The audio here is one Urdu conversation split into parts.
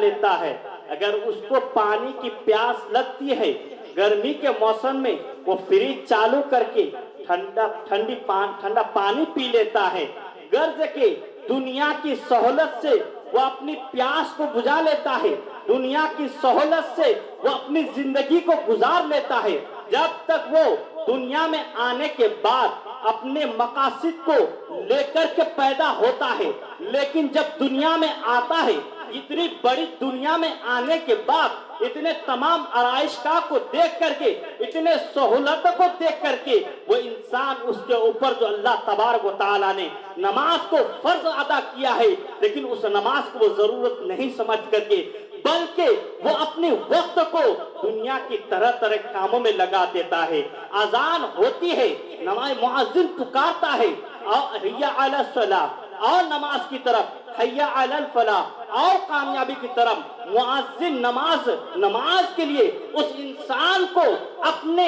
لیتا ہے، اگر اس کو پانی کی پیاس لگتی ہے گرمی کے موسم میں وہ فریج چالو کر کے ٹھنڈا پانی پی لیتا ہے، غرض کہ دنیا کی سہولت سے وہ اپنی پیاس کو بجھا لیتا ہے، دنیا کی سہولت سے وہ اپنی زندگی کو گزار لیتا ہے، جب تک وہ دنیا میں آنے کے بعد اپنے مقاصد کو لے کر کے پیدا ہوتا ہے، لیکن جب دنیا میں آتا ہے اتنی بڑی دنیا میں آنے کے بعد اتنے تمام آرائشگاہ کو دیکھ کر کے اتنے سہولتوں کو دیکھ کر کے وہ انسان اس کے اوپر جو اللہ تبارک و تعالیٰ نے نماز کو فرض ادا کیا ہے لیکن اس نماز کو وہ ضرورت نہیں سمجھ کر کے بلکہ وہ اپنے وقت کو دنیا کی طرح طرح کاموں میں لگا دیتا ہے۔ اذان ہوتی ہے، نماز مؤذن پکارتا ہے اور حی علی الصلاۃ اور نماز کی طرف، حی علی الفلاح اور کامیابی کی طرف، مؤذن نماز کے لیے اس انسان کو اپنے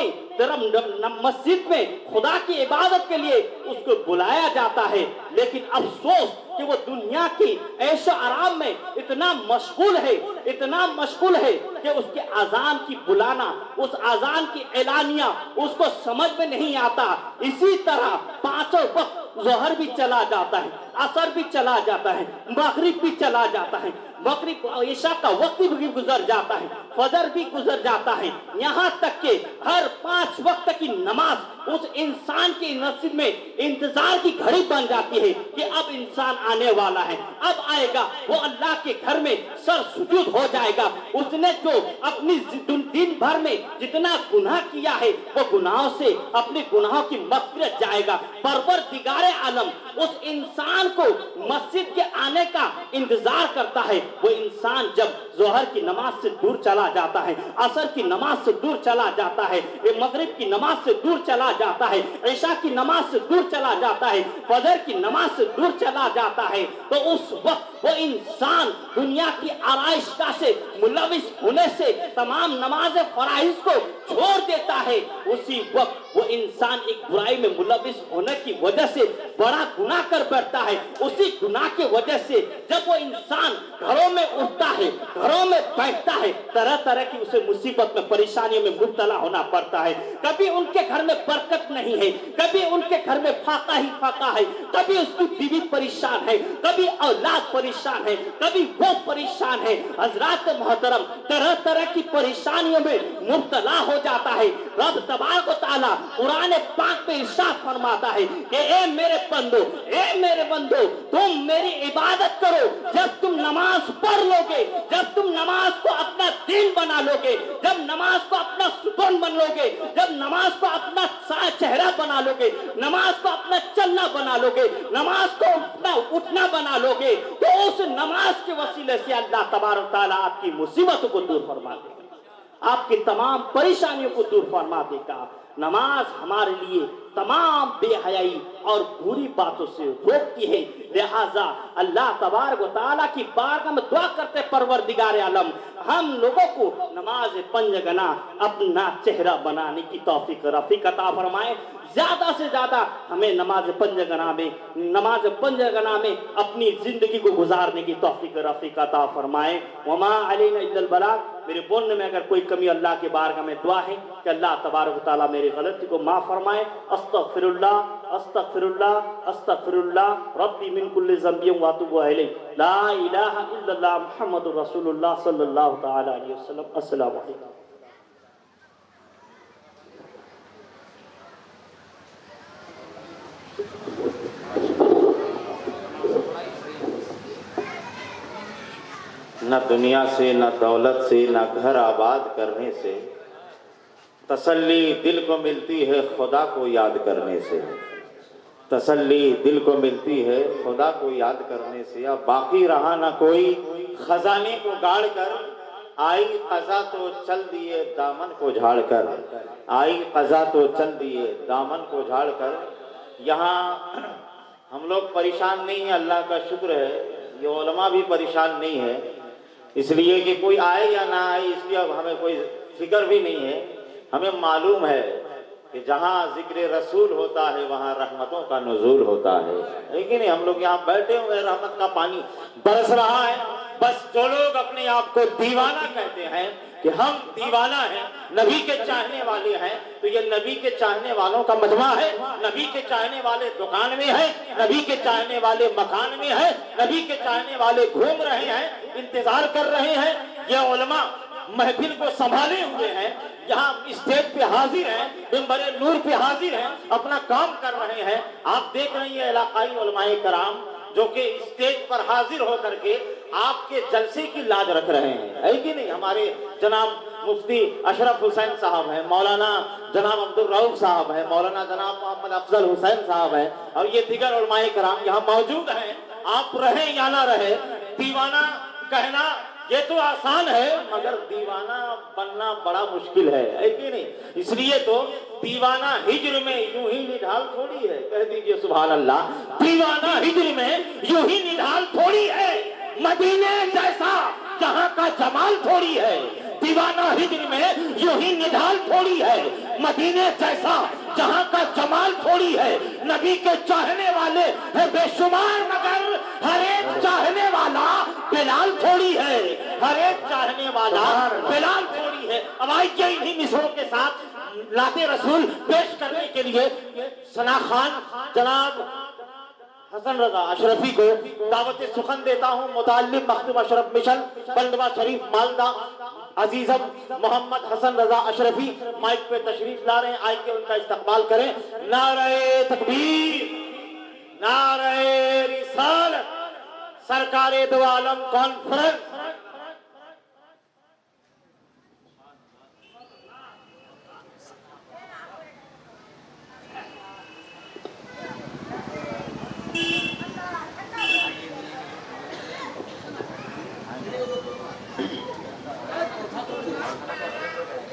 مسجد میں خدا کی عبادت کے لیے اس کو بلایا جاتا ہے، لیکن افسوس کہ وہ دنیا کی عیش و آرام میں اتنا مشغول ہے کہ اس کے اذان کی بلانا، اس اذان کی اعلانیہ اس کو سمجھ میں نہیں آتا۔ اسی طرح پانچوں وقت ظہر بھی چلا جاتا ہے، عصر بھی چلا جاتا ہے، مغرب بھی چلا جاتا ہے، مغرب عشاء کا وقت بھی گزر جاتا ہے، فجر بھی گزر جاتا ہے، یہاں تک کہ ہر 5 وقت کی نماز اس انسان کی مسجد میں انتظار کی گھڑی بن جاتی ہے کہ اب انسان آنے والا ہے، اب آئے گا، وہ اللہ کے گھر میں سر سجود ہو جائے گا۔ اس نے جو اپنی دن بھر میں جتنا گناہ کیا ہے وہ گناہوں سے اپنے گناہوں کی مغفرت جائے گا۔ پروردگار عالم اس انسان کو مسجد کے آنے کا انتظار کرتا ہے۔ وہ انسان جب ظہر کی نماز سے دور چلا جاتا ہے، عصر کی نماز سے دور چلا جاتا ہے، مغرب کی نماز سے دور چلا جاتا ہے، عشاء کی نماز سے دور چلا جاتا ہے، فجر کی نماز سے دور چلا جاتا ہے، تو اس وقت وہ انسان دنیا کی آرائشگاہ سے ملوث ہونے سے تمام نماز فرائض کو چھوڑ دیتا ہے۔ اسی وقت وہ انسان ایک برائی میں ملوث ہونے کی وجہ سے بڑا گناہ کر بیٹھتا ہے۔ اسی گناہ کی وجہ سے جب وہ انسان گھروں میں اٹھتا ہے، گھروں میں بیٹھتا ہے، طرح طرح کی اسے مصیبت میں پریشانیوں میں مبتلا ہونا پڑتا ہے۔ کبھی ان کے گھر میں برکت نہیں ہے، کبھی ان کے گھر میں فاقہ ہی فاقہ ہے، کبھی اس کی بیوی پریشان ہے، کبھی اولاد پریشان ہے، کبھی وہ پریشان ہے۔ حضرات محترم، طرح طرح کی پریشانیوں میں مبتلا ہو جاتا ہے۔ رب تبارک و تعالیٰ قرآن پاک میں ارشاد فرماتا ہے کہ اے میرے بندو تم میری عبادت کرو، جب تم نماز پڑھ لو گے، جب تم نماز کو اپنا دین بنا لو گے، جب نماز کو اپنا ستون بن لو گے، جب نماز کو اپنا چہرہ بنا لو گے، نماز کو اپنا چلنا بنا لو گے، نماز کو اپنا اٹھنا بنا لو گے، تو اس نماز کے وسیلے سے اللہ تبارک تعالیٰ آپ کی مصیبتوں کو دور فرما دے گا، آپ کی تمام پریشانیوں کو دور فرما دے گا۔ نماز ہمارے لیے تمام بے حیائی اور بری باتوں سے روکتی ہے، لہذا اللہ تبارک و تعالیٰ کی بارگاہ میں دعا کرتے پروردگار عالم ہم لوگوں کو نماز پنجگنا اپنا چہرہ بنانے کی توفیق رفیق عطا فرمائے۔ زیادہ سے زیادہ ہمیں نماز پنجگنا میں اپنی زندگی کو گزارنے کی توفیق رفیق عطا فرمائے۔ وما علینا الا البلاغ۔ میرے بولنے میں اگر کوئی کمی اللہ کے بارگاہ میں دعا ہے کہ اللہ تبارک و تعالیٰ میری غلطی کو معاف فرمائے۔ استغفر اللہ ربی من کل ذنب واتوب الیہ، لا الہ الا اللہ محمد رسول اللہ صلی اللہ تعالی علیہ وسلم۔ السلام علیکم۔ نہ دنیا سے، نہ دولت سے، نہ گھر آباد کرنے سے تسلی دل کو ملتی ہے خدا کو یاد کرنے سے، تسلی دل کو ملتی ہے خدا کو یاد کرنے سے۔ اب باقی رہا نہ کوئی خزانے کو گاڑ کر، آئی قضا تو چل دیے دامن کو جھاڑ کر، آئی قضا تو چل دیے دامن کو جھاڑ کر۔ یہاں ہم لوگ پریشان نہیں ہیں، اللہ کا شکر ہے، یہ علماء بھی پریشان نہیں ہے، اس لیے کہ کوئی آئے یا نہ آئے اس کی اب ہمیں کوئی فکر بھی نہیں ہے۔ ہمیں معلوم ہے کہ جہاں ذکر رسول ہوتا ہے وہاں رحمتوں کا نزول ہوتا ہے، لیکن ہم لوگ یہاں بیٹھے ہوئے، رحمت کا پانی برس رہا ہے، بس جو لوگ اپنے آپ کو دیوانہ کہتے ہیں کہ ہم دیوانہ ہیں، نبی کے چاہنے والے ہیں، تو یہ نبی کے چاہنے والوں کا مجمع ہے، نبی کے چاہنے والے دکان میں ہیں، نبی کے چاہنے والے مکان میں ہیں، نبی کے چاہنے والے گھوم رہے ہیں، انتظار کر رہے ہیں۔ یہ علماء محفل کو سنبھالے ہوئے ہیں، یہاں اسٹیج پہ حاضر ہیں، منبر نور پہ حاضر ہیں، اپنا کام کر رہے ہیں۔ آپ دیکھ رہے ہیں علاقائی علماء کرام جو کہ اسٹیج پر حاضر ہو کر کے آپ کے جلسے کی لاج رکھ رہے ہیں، ہے کہ نہیں؟ ہمارے جناب مفتی اشرف حسین صاحب ہیں، مولانا جناب عبدالرؤف صاحب ہیں، مولانا جناب محمد افضل حسین صاحب ہیں، اور یہ دیگر علماء کرام یہاں موجود ہیں۔ آپ رہیں یا نہ رہیں، دیوانہ کہنا یہ تو آسان ہے، مگر دیوانہ بننا بڑا مشکل ہے کہ نہیں؟ اس لیے تو دیوانہ ہجر میں یوں ہی نڈھال تھوڑی ہے، کہہ دیجئے سبحان اللہ۔ دیوانہ ہجر میں یوں ہی نڈھال تھوڑی ہے، مدینے جیسا جہاں کا جمال تھوڑی ہے۔ دیوانہ ہجر میں یوں ہی نڈھال تھوڑی ہے، مدینے جیسا جہاں کا جمال تھوڑی ہے۔ نبی کے چاہنے والے ہیں بے شمار، مگر ہر ایک چاہنے والا بلال تھوڑی ہے، ہر ایک چاہنے والا بلال تھوڑی ہے۔ اب آئیے انہی مصروں کے ساتھ نعت رسول پیش کرنے کے لیے ثنا خان جناب حسن رضا اشرفی کو دعوت سخن دیتا ہوں۔ متعلم مخدوم اشرف مشن بلدوہ شریف مالدہ عزیزم محمد حسن رضا اشرفی مائک پہ تشریف لا رہے ہیں، آئیے کہ ان کا استقبال کریں۔ نعرہ تکبیر، نعرہ رسالت، سرکار دو عالم کانفرنس